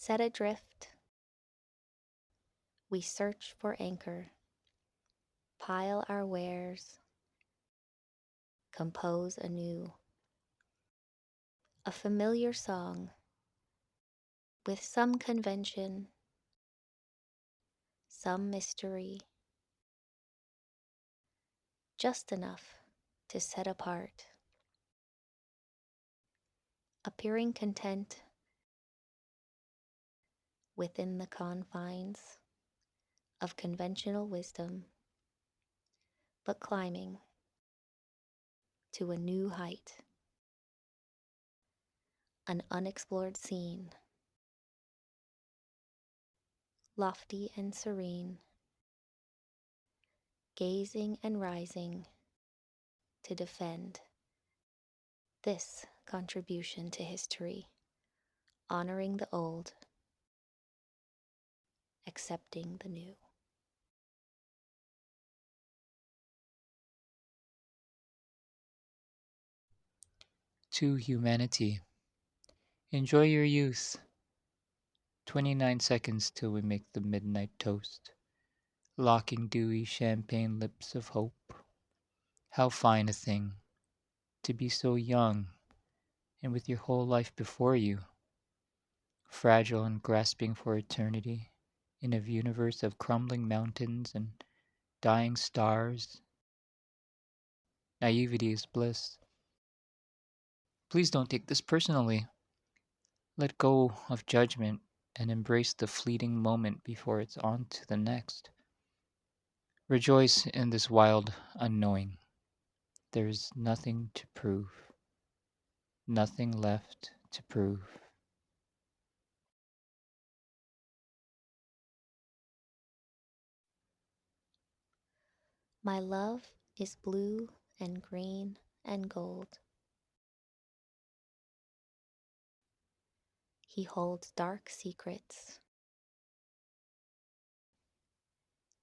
Set adrift, we search for anchor, pile our wares, compose anew. A familiar song, with some convention, some mystery, just enough to set apart, appearing content within the confines of conventional wisdom, but climbing to a new height, an unexplored scene, lofty and serene, gazing and rising to defend this contribution to history, honoring the old, accepting the new. To humanity, enjoy your youth. 29 seconds till we make the midnight toast, locking dewy champagne lips of hope. How fine a thing to be so young and with your whole life before you, fragile and grasping for eternity in a universe of crumbling mountains and dying stars. Naivety is bliss. Please don't take this personally. Let go of judgment and embrace the fleeting moment before it's on to the next. Rejoice in this wild unknowing. There is nothing to prove, nothing left to prove. My love is blue and green and gold. He holds dark secrets,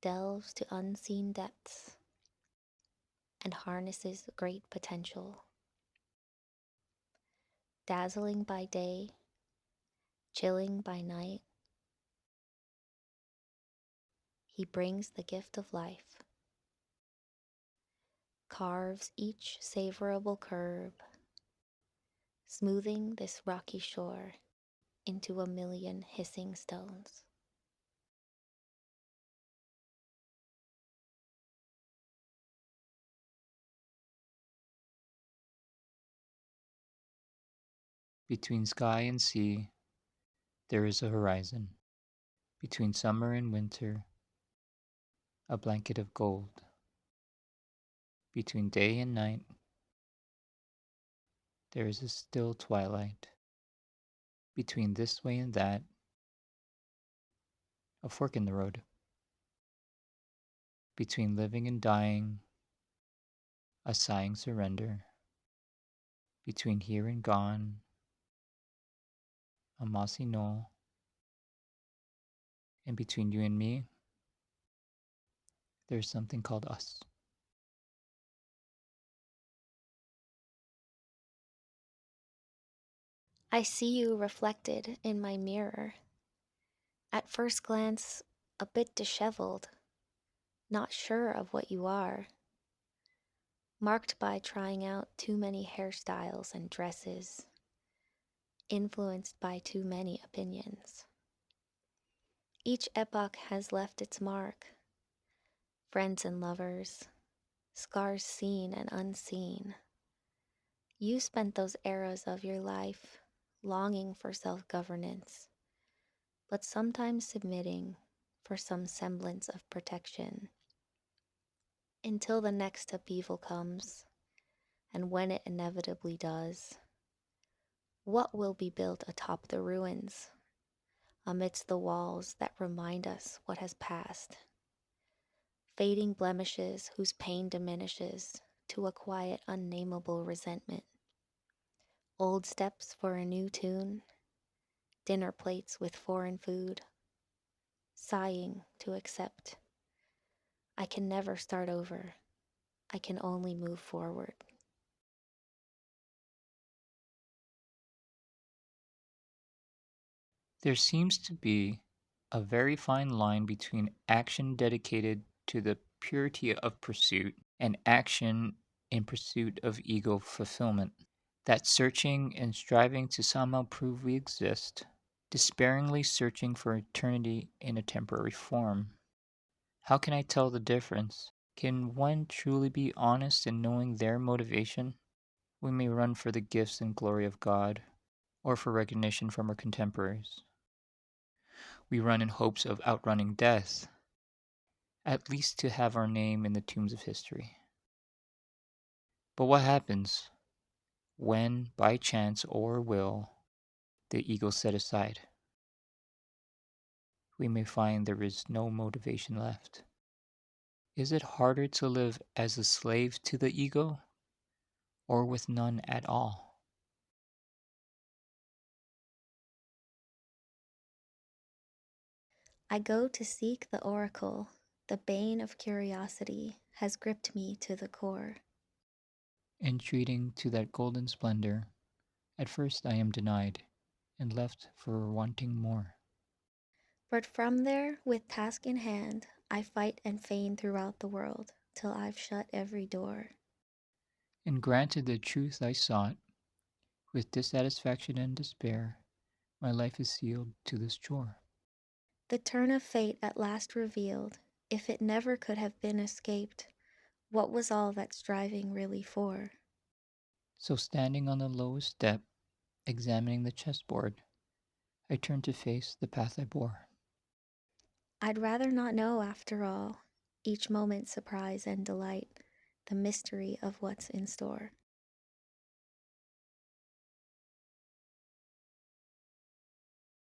delves to unseen depths, and harnesses great potential. Dazzling by day, chilling by night, he brings the gift of life, carves each savorable curve, smoothing this rocky shore into a million hissing stones. Between sky and sea, there is a horizon. Between summer and winter, a blanket of gold. Between day and night, there is a still twilight. Between this way and that, a fork in the road. Between living and dying, a sighing surrender. Between here and gone, a mossy knoll. And between you and me, there's something called us. I see you reflected in my mirror. At first glance, a bit disheveled, not sure of what you are, marked by trying out too many hairstyles and dresses, influenced by too many opinions. Each epoch has left its mark, friends and lovers, scars seen and unseen. You spent those eras of your life longing for self-governance, but sometimes submitting for some semblance of protection. Until the next upheaval comes, and when it inevitably does, what will be built atop the ruins, amidst the walls that remind us what has passed? Fading blemishes whose pain diminishes to a quiet, unnameable resentment. Old steps for a new tune, dinner plates with foreign food, sighing to accept. I can never start over. I can only move forward. There seems to be a very fine line between action dedicated to the purity of pursuit and action in pursuit of ego fulfillment. That searching and striving to somehow prove we exist, despairingly searching for eternity in a temporary form. How can I tell the difference? Can one truly be honest in knowing their motivation? We may run for the gifts and glory of God, or for recognition from our contemporaries. We run in hopes of outrunning death, at least to have our name in the tombs of history. But what happens when, by chance or will, the ego set aside? We may find there is no motivation left. Is it harder to live as a slave to the ego, or with none at all? I go to seek the oracle. The bane of curiosity has gripped me to the core. Entreating to that golden splendor, at first I am denied, and left for wanting more. But from there, with task in hand, I fight and feign throughout the world, till I've shut every door. And granted the truth I sought, with dissatisfaction and despair, my life is sealed to this chore. The turn of fate at last revealed, if it never could have been escaped, what was all that striving really for? So standing on the lowest step, examining the chessboard, I turned to face the path I bore. I'd rather not know after all, each moment surprise and delight, the mystery of what's in store.